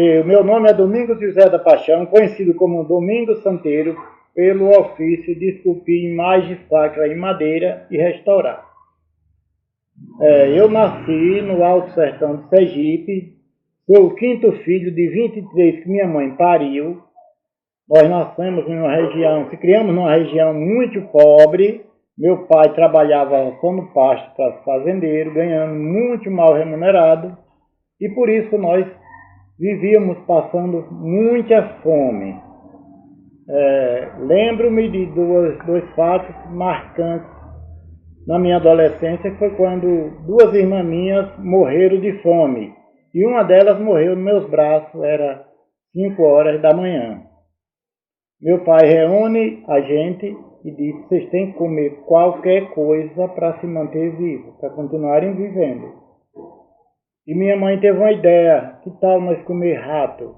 O meu nome é Domingos José da Paixão, conhecido como Domingos Santeiro, pelo ofício de esculpir imagens sacras em madeira e restaurar. Eu nasci no Alto Sertão de Sergipe, sou o quinto filho de 23 que minha mãe pariu. Nós nascemos em uma região, se criamos numa região muito pobre. Meu pai trabalhava roçando pasto para fazendeiro, ganhando muito mal remunerado, e por isso nós vivíamos passando muita fome. Lembro-me de dois fatos marcantes na minha adolescência, que foi quando duas irmãs minhas morreram de fome. E uma delas morreu nos meus braços, era 5 horas da manhã. Meu pai reúne a gente e diz: vocês têm que comer qualquer coisa para se manter vivo, para continuarem vivendo. E minha mãe teve uma ideia: que tal nós comer rato?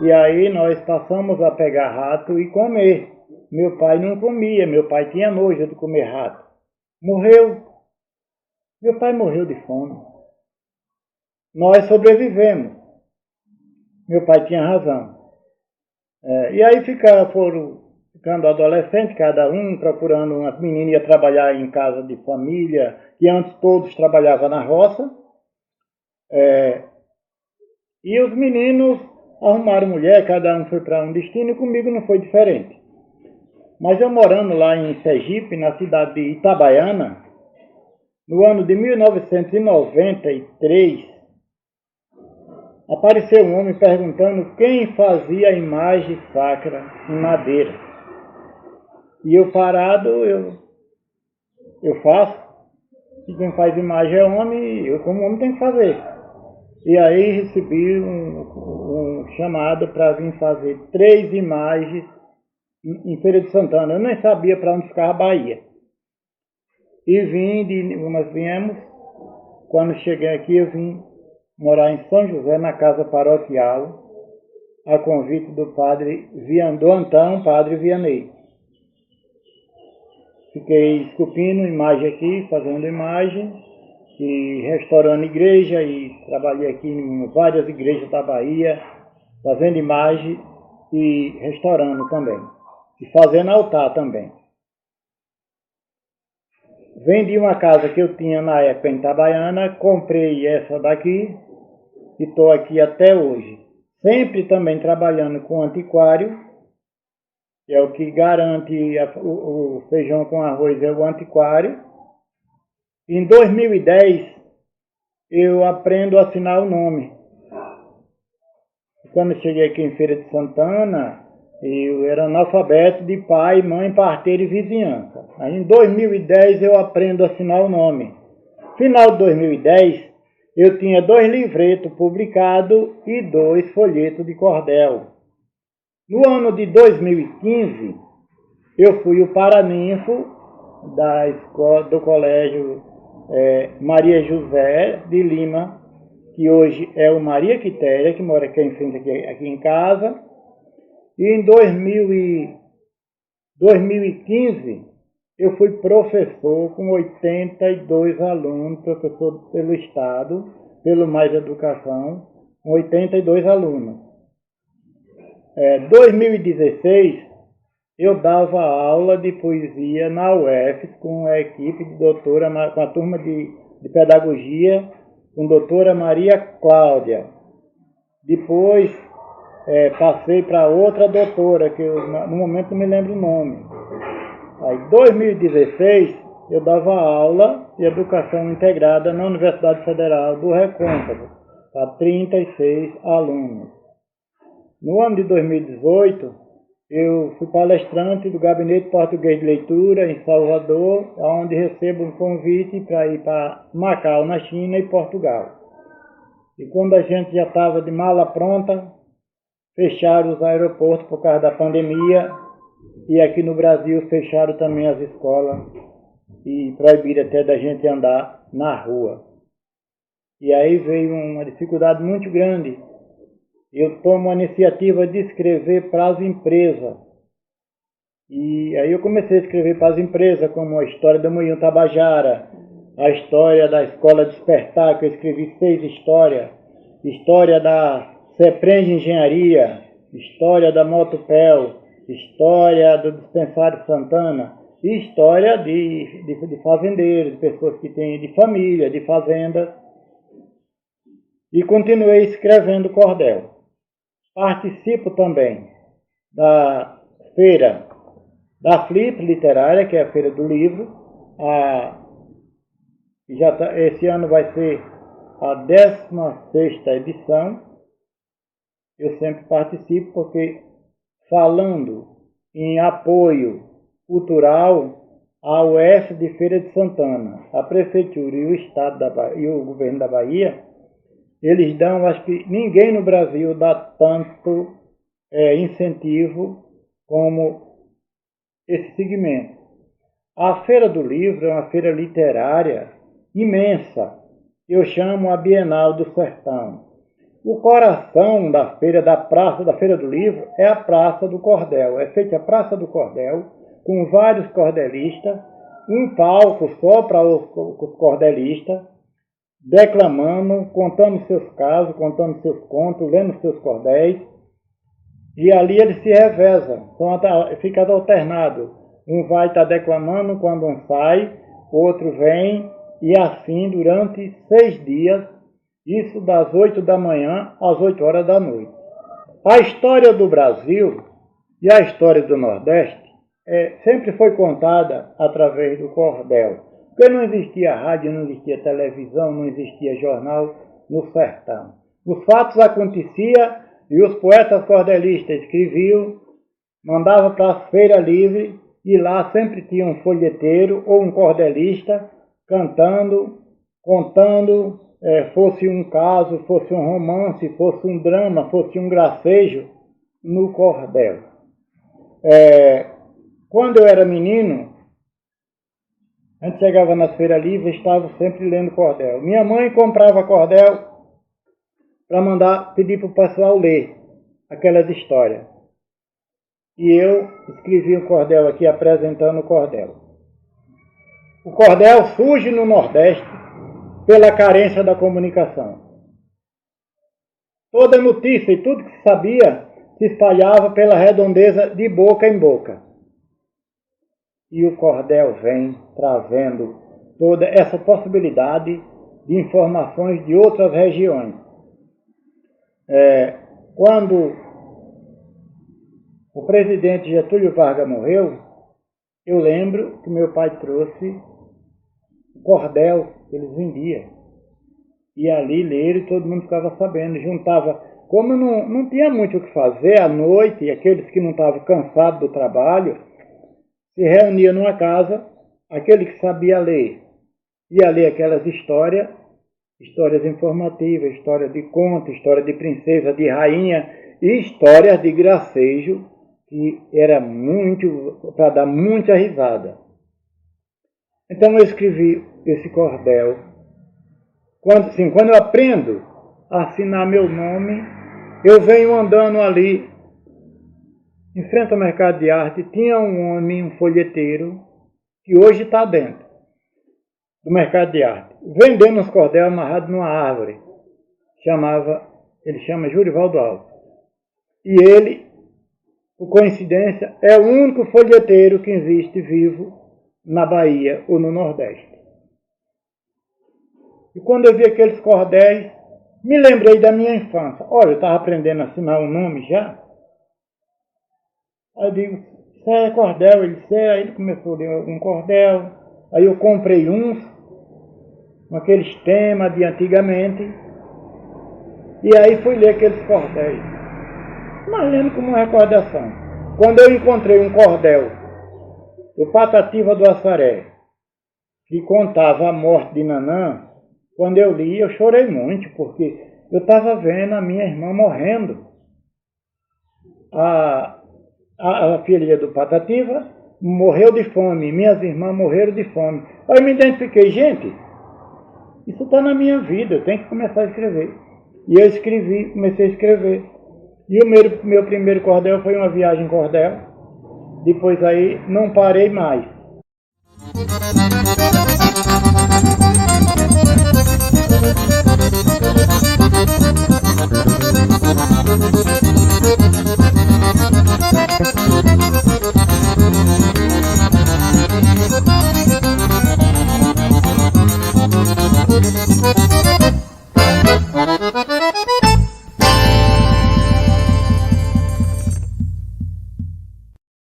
E aí nós passamos a pegar rato e comer. Meu pai não comia, meu pai tinha nojo de comer rato. Morreu. Meu pai morreu de fome. Nós sobrevivemos. Meu pai tinha razão. E aí foram ficando adolescentes, cada um procurando umas meninas, ia trabalhar em casa de família, que antes todos trabalhavam na roça. E os meninos arrumaram mulher, cada um foi para um destino, e comigo não foi diferente. Mas eu morando lá em Sergipe, na cidade de Itabaiana, no ano de 1993, apareceu um homem perguntando quem fazia a imagem sacra em madeira. E eu parado, eu faço. E quem faz imagem é homem, e eu como homem tenho que fazer. E aí recebi um chamado para vir fazer 3 imagens em Feira de Santana. Eu nem sabia para onde ficava a Bahia. E nós viemos, quando cheguei aqui, eu vim morar em São José, na casa paroquial, a convite do padre padre Vianney. Fiquei esculpindo imagem aqui, fazendo imagem, e restaurando igreja, e trabalhei aqui em várias igrejas da Bahia, fazendo imagem e restaurando também, e fazendo altar também. Vendi uma casa que eu tinha na época em Itabaiana, comprei essa daqui e estou aqui até hoje. Sempre também trabalhando com antiquário, que é o que garante o feijão com arroz, é o antiquário. Em 2010, eu aprendo a assinar o nome. Quando eu cheguei aqui em Feira de Santana, eu era analfabeto de pai, mãe, parteira e vizinhança. Aí em 2010 eu aprendo a assinar o nome. Final de 2010, eu tinha 2 livretos publicados e 2 folhetos de cordel. No ano de 2015, eu fui o paraninfo da escola, do colégio Maria José de Lima, que hoje é o Maria Quitéria, que mora aqui em frente, aqui em casa. E em 2015, eu fui professor com 82 alunos, professor pelo Estado, pelo Mais Educação, com 82 alunos. 2016, eu dava aula de poesia na UF com a equipe de com a turma de pedagogia, com a doutora Maria Cláudia. Depois, passei para outra doutora, que eu no momento não me lembro o nome. Aí, em 2016, eu dava aula de educação integrada na Universidade Federal do Recôncavo, para 36 alunos. No ano de 2018, eu fui palestrante do Gabinete Português de Leitura em Salvador, onde recebo um convite para ir para Macau, na China, e Portugal. E quando a gente já estava de mala pronta, fecharam os aeroportos por causa da pandemia, e aqui no Brasil fecharam também as escolas e proibiram até da gente andar na rua. E aí veio uma dificuldade muito grande. Eu tomo a iniciativa de escrever para as empresas. E aí eu comecei a escrever para as empresas, como a história do Moinho Tabajara, a história da Escola Despertar, que eu escrevi 6 histórias, história da CEPREM de Engenharia, História da Motopel, História do Dispensário Santana, e história de fazendeiros, de pessoas que têm de família, de fazenda. E continuei escrevendo cordel. Participo também da feira da Flip Literária, que é a Feira do Livro. Esse ano vai ser a 16ª edição. Eu sempre participo porque, falando em apoio cultural, a UF de Feira de Santana, a Prefeitura e o Estado e o Governo da Bahia, eles dão, acho que ninguém no Brasil dá tanto incentivo como esse segmento. A Feira do Livro é uma feira literária imensa. Eu chamo a Bienal do Sertão. O coração da feira, da Feira do Livro, é a Praça do Cordel. É feita a Praça do Cordel, com vários cordelistas, um palco só para os cordelistas, declamando, contando seus casos, contando seus contos, lendo seus cordéis. E ali eles se revezam, então fica alternado. Um vai estar declamando quando um sai, o outro vem, e assim durante 6 dias, isso das 8 da manhã às 8 horas da noite. A história do Brasil e a história do Nordeste sempre foi contada através do cordel. Porque não existia rádio, não existia televisão, não existia jornal no sertão. Os fatos aconteciam e os poetas cordelistas escreviam, mandavam para a feira livre e lá sempre tinha um folheteiro ou um cordelista cantando, contando, fosse um caso, fosse um romance, fosse um drama, fosse um gracejo no cordel. Quando eu era menino, a gente chegava nas feiras livres e estava sempre lendo cordel. Minha mãe comprava cordel para pedir para o pessoal ler aquelas histórias. E eu escrevi o cordel aqui, apresentando o cordel. O cordel surge no Nordeste pela carência da comunicação. Toda notícia e tudo que se sabia se espalhava pela redondeza de boca em boca. E o cordel vem trazendo toda essa possibilidade de informações de outras regiões. Quando o presidente Getúlio Vargas morreu, eu lembro que meu pai trouxe o cordel que eles vendiam. E ali leram e todo mundo ficava sabendo. Juntava, como não tinha muito o que fazer à noite, e aqueles que não estavam cansados do trabalho, se reuniam numa casa, aquele que sabia ler, ia ler aquelas histórias informativas, histórias de conto, história de princesa, de rainha, e histórias de gracejo, que era muito, para dar muita risada. Então eu escrevi esse cordel. Quando eu aprendo a assinar meu nome, eu venho andando ali, em frente ao mercado de arte, tinha um homem, um folheteiro, que hoje está dentro do mercado de arte, vendendo uns cordéis amarrados numa árvore. Ele chama Jurivaldo Alves. E ele, por coincidência, é o único folheteiro que existe vivo na Bahia ou no Nordeste. E quando eu vi aqueles cordéis, me lembrei da minha infância. Olha, eu estava aprendendo a assinar um nome já. Aí eu digo, isso é cordel? Ele disse, aí ele começou a ler algum cordel. Aí eu comprei uns, com aqueles temas de antigamente. E aí fui ler aqueles cordéis. Mas lembro como uma recordação. Quando eu encontrei um cordel do Patativa do Assaré, que contava a morte de Nanã, quando eu li, eu chorei muito, porque eu estava vendo a minha irmã morrendo. A filha do Patativa morreu de fome, minhas irmãs morreram de fome. Aí eu me identifiquei, gente, isso está na minha vida, eu tenho que começar a escrever. E eu escrevi, comecei a escrever. E o meu primeiro cordel foi uma viagem cordel. Depois aí não parei mais.